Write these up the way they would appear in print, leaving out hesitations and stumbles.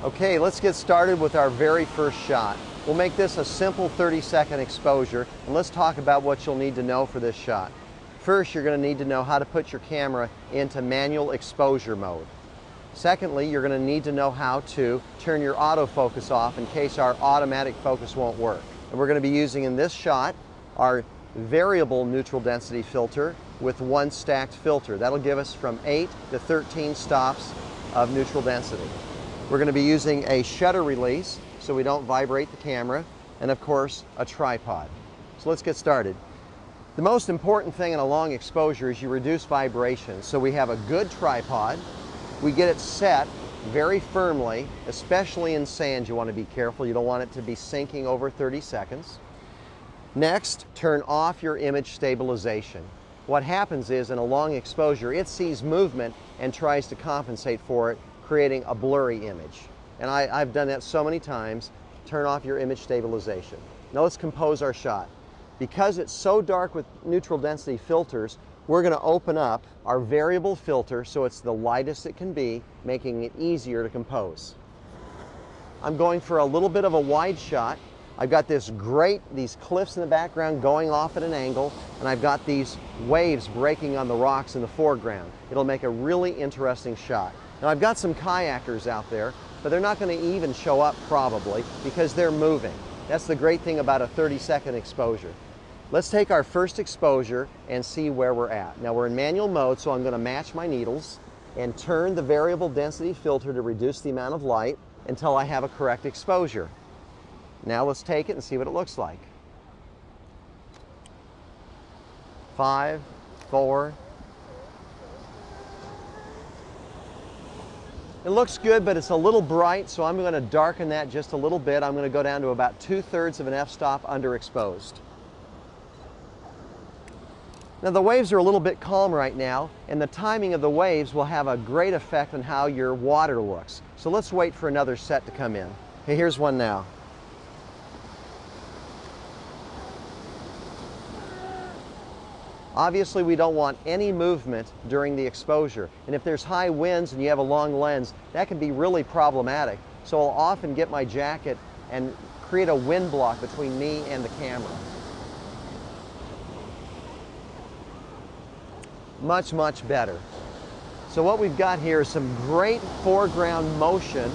Okay, let's get started with our very first shot. We'll make this a simple 30-second exposure, and let's talk about what you'll need to know for this shot. First, you're going to need to know how to put your camera into manual exposure mode. Secondly, you're going to need to know how to turn your autofocus off in case our automatic focus won't work. And we're going to be using in this shot our variable neutral density filter with one stacked filter. That'll give us from 8 to 13 stops of neutral density. We're going to be using a shutter release so we don't vibrate the camera, and of course a tripod. So let's get started. The most important thing in a long exposure is you reduce vibration. So we have a good tripod. We get it set very firmly, especially in sand. You want to be careful. You don't want it to be sinking over 30 seconds. Next, turn off your image stabilization. What happens is in a long exposure, it sees movement and tries to compensate for it, creating a blurry image. And I've done that so many times. Turn off your image stabilization. Now let's compose our shot. Because it's so dark with neutral density filters, we're going to open up our variable filter so it's the lightest it can be, making it easier to compose. I'm going for a little bit of a wide shot. I've got these cliffs in the background going off at an angle, and I've got these waves breaking on the rocks in the foreground. It'll make a really interesting shot. Now I've got some kayakers out there, but they're not going to even show up probably because they're moving. That's the great thing about a 30-second exposure. Let's take our first exposure and see where we're at. Now we're in manual mode, so I'm going to match my needles and turn the variable density filter to reduce the amount of light until I have a correct exposure. Now let's take it and see what it looks like. 5, 4. It looks good, but it's a little bright, so I'm going to darken that just a little bit. I'm going to go down to about 2/3 of an f-stop underexposed. Now the waves are a little bit calm right now, and the timing of the waves will have a great effect on how your water looks. So let's wait for another set to come in. Hey, here's one now. Obviously, we don't want any movement during the exposure. And if there's high winds and you have a long lens, that can be really problematic. So I'll often get my jacket and create a wind block between me and the camera. Much, much better. So what we've got here is some great foreground motion,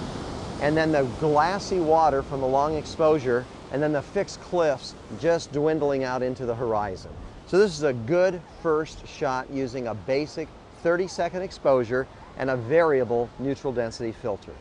and then the glassy water from the long exposure, and then the fixed cliffs just dwindling out into the horizon. So this is a good first shot using a basic 30-second exposure and a variable neutral density filter.